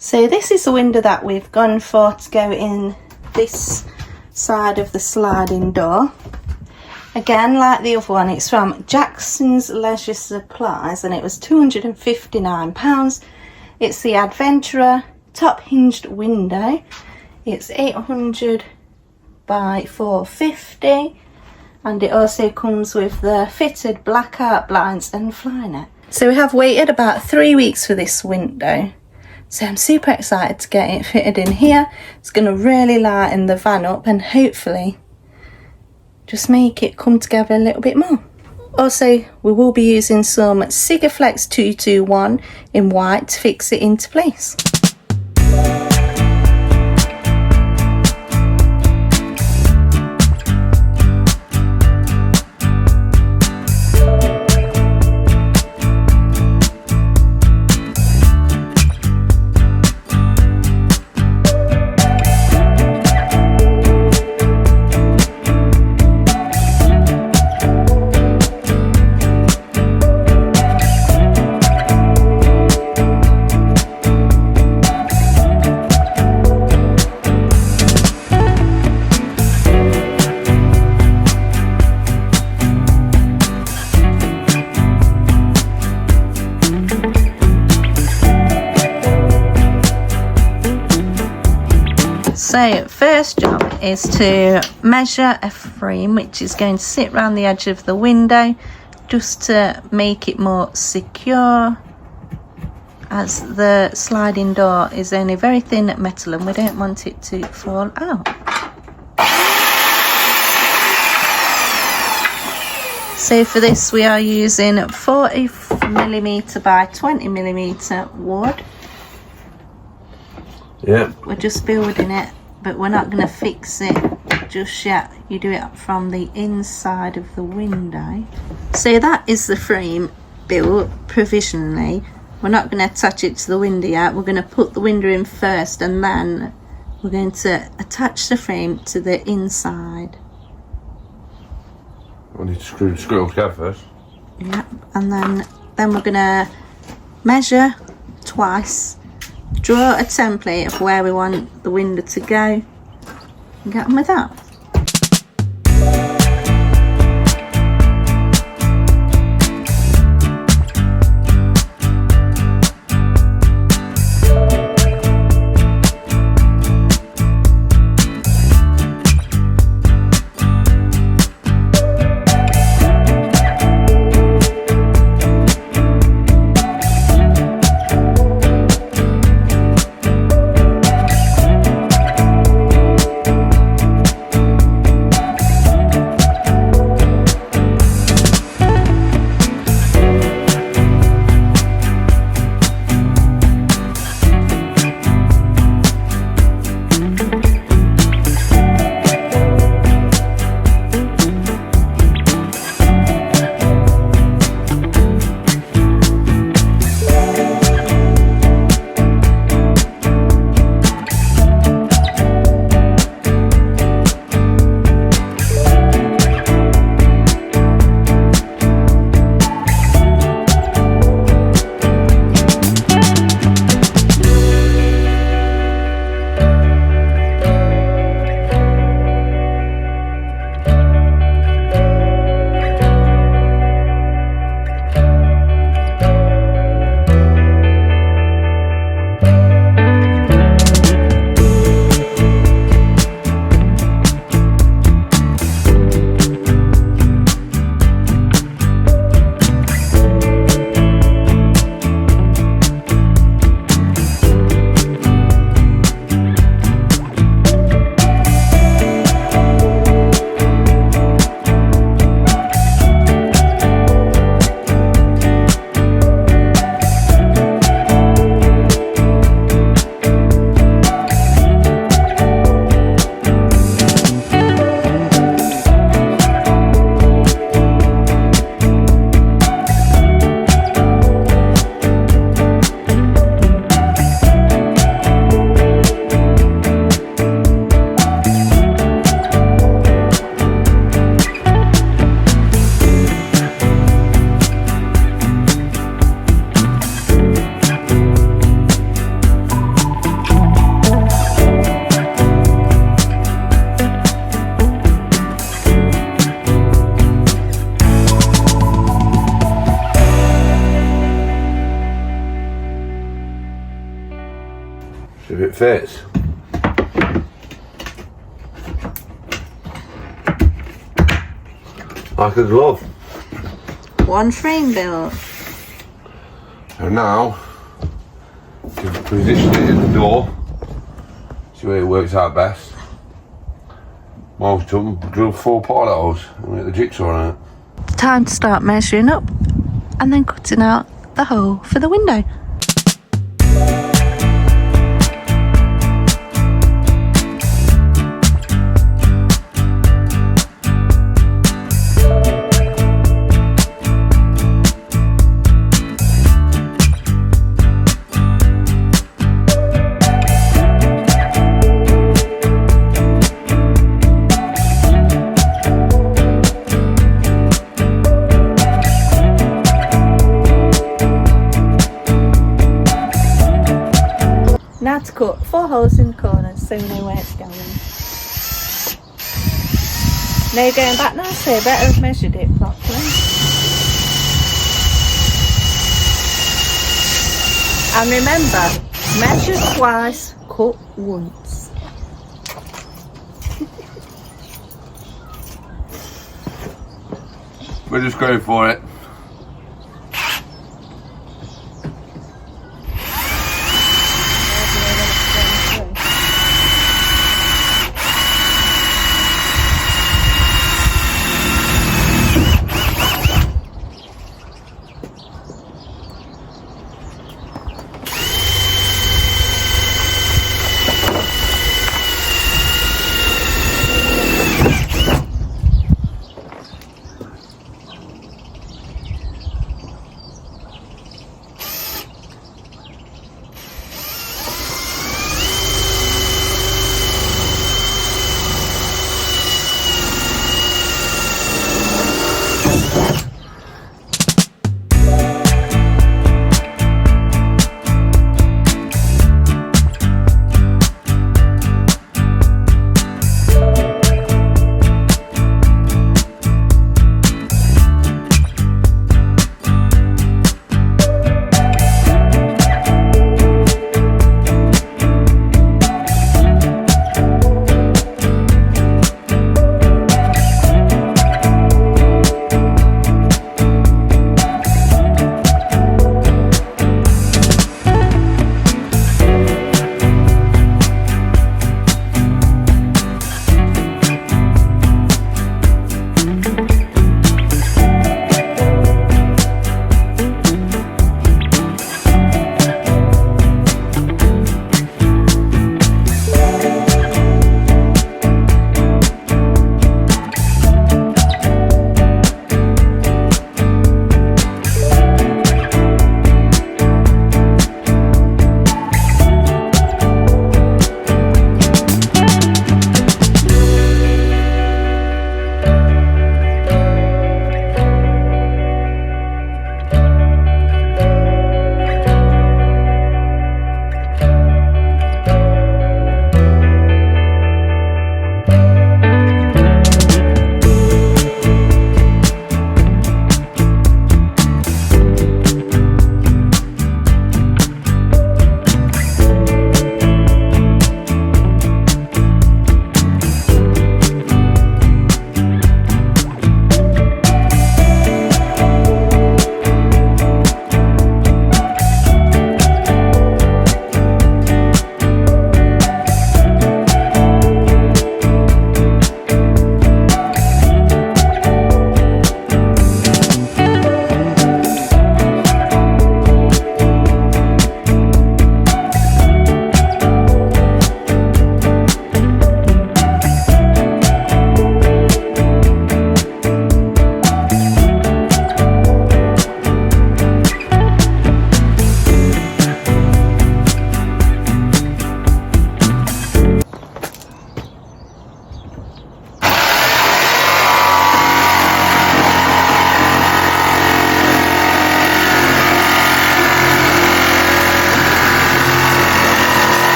So this is the window that we've gone for to go in this side of the sliding door. Again, like the other one, it's from Jackson's Leisure Supplies and it was £259. It's the Adventurer top hinged window. It's 800 by 450 and it also comes with the fitted blackout blinds and fly net. So we have waited about 3 weeks for this window. So I'm super excited to get it fitted in here. It's going to really lighten the van up and hopefully just make it come together a little bit more. Also, we will be using some Sigaflex 221 in white to fix it into place. So first job is to measure a frame which is going to sit around the edge of the window just to make it more secure, as the sliding door is only very thin metal and we don't want it to fall out. So for this we are using 40mm by 20mm wood. Yeah. We're just building it, but we're not going to fix it just yet. You do it from the inside of the window. So that is the frame built provisionally. We're not going to attach it to the window yet. We're going to put the window in first and then we're going to attach the frame to the inside. We need to screw it together first. Yeah, and then we're going to measure twice, draw a template of where we want the window to go and get on with that. if it fits. Like a glove. One frame built. And now, to position it in the door, see where it works out best. Most of them drill 4 pilot holes and make the jigsaw on it. Time to start measuring up and then cutting out the hole for the window. Now to cut 4 holes in the corners so we know where it's going. Now you're going back now, so you better have measured it properly. And remember, measure twice, cut once. We're just going for it.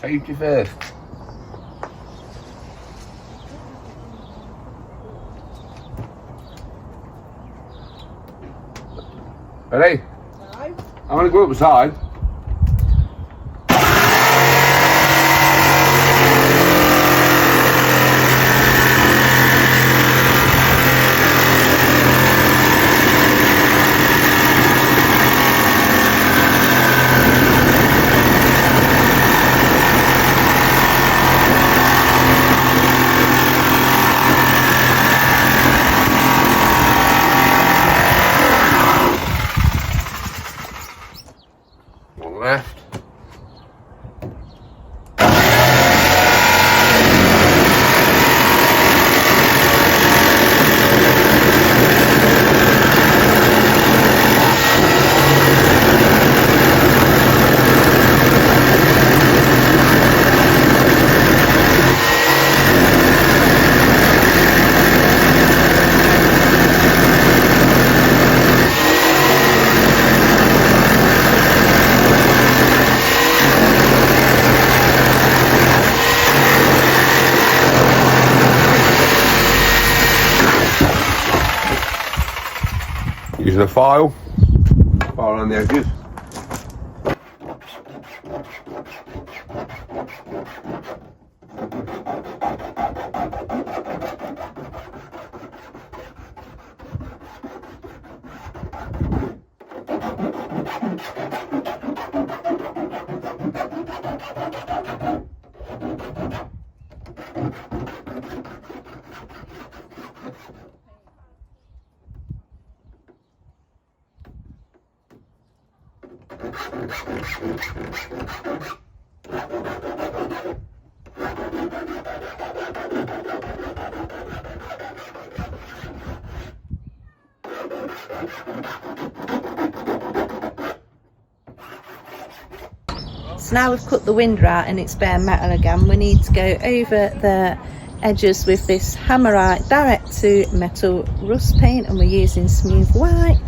Safety first. Ready? No. I'm gonna go outside. One left. Using a file on the edges. So now we've cut the window out and it's bare metal again, we need to go over the edges with this Hammerite direct to metal rust paint, and we're using smooth white.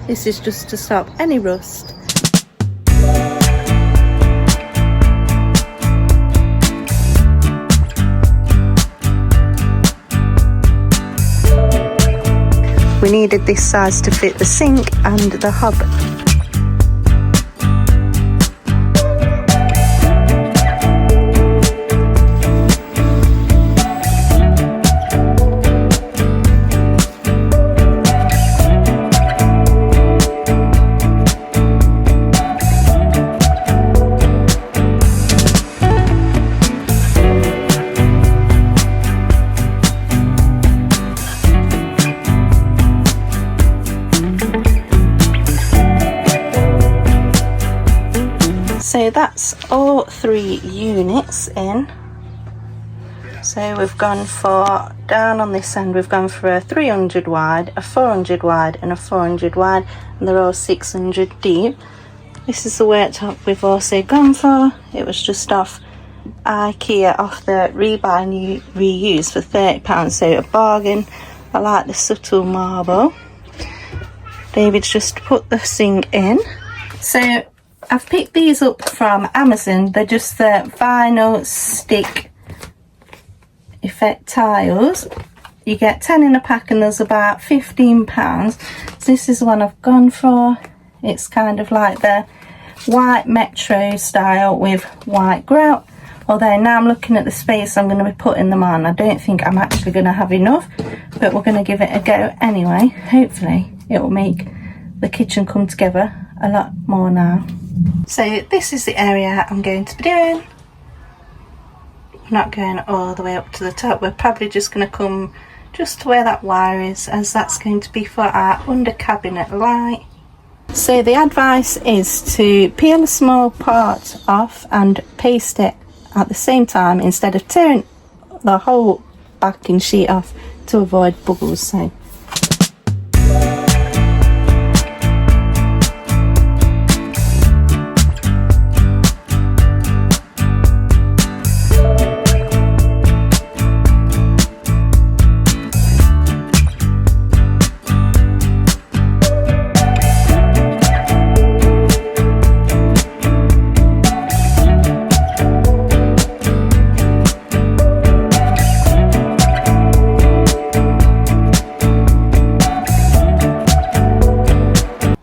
This is just to stop any rust. We needed this size to fit the sink and the hob. So that's all 3 units in. So we've gone for, down on this end, we've gone for a 300 wide, a 400 wide and a 400 wide, and they're all 600 deep. This is the worktop we've also gone for. It was just off IKEA, off the rebuy and reuse for £30, so a bargain. I like the subtle marble. David's just put the sink in. So I've picked these up from Amazon. They're just the vinyl stick effect tiles. You get 10 in a pack and there's about £15. So this is the one I've gone for. It's kind of like the white metro style with white grout. Although now I'm looking at the space I'm going to be putting them on, I don't think I'm actually going to have enough, but we're going to give it a go anyway. Hopefully it will make the kitchen come together a lot more now. So this is the area I'm going to be doing. I'm not going all the way up to the top. We're probably just going to come just to where that wire is, as that's going to be for our under cabinet light. So the advice is to peel a small part off and paste it at the same time instead of tearing the whole backing sheet off to avoid bubbles. So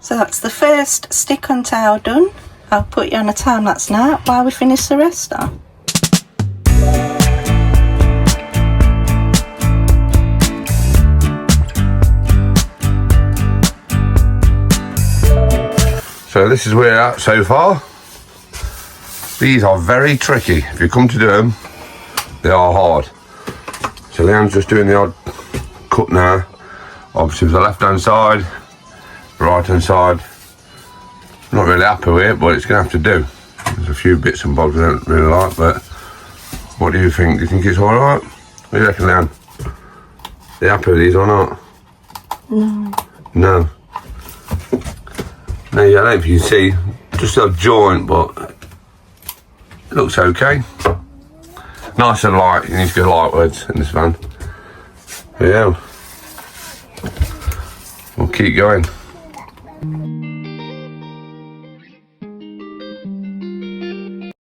So that's the first stick and toe done. I'll put you on a time lapse now while we finish the rest off. So this is where we're at so far. These are very tricky. If you come to do them, they are hard. So Leanne's just doing the odd cut now. Obviously with the left hand side, right hand side. Not really happy with it, but it's going to have to do. There's a few bits and bobs I don't really like, but what do you think? Do you think it's alright? What do you reckon, Leanne? Are you happy with these or not? No. No. No, yeah, I don't know if you can see, just a joint, but it looks okay. Nice and light, you need to go lightwards in this van. But yeah, we'll keep going.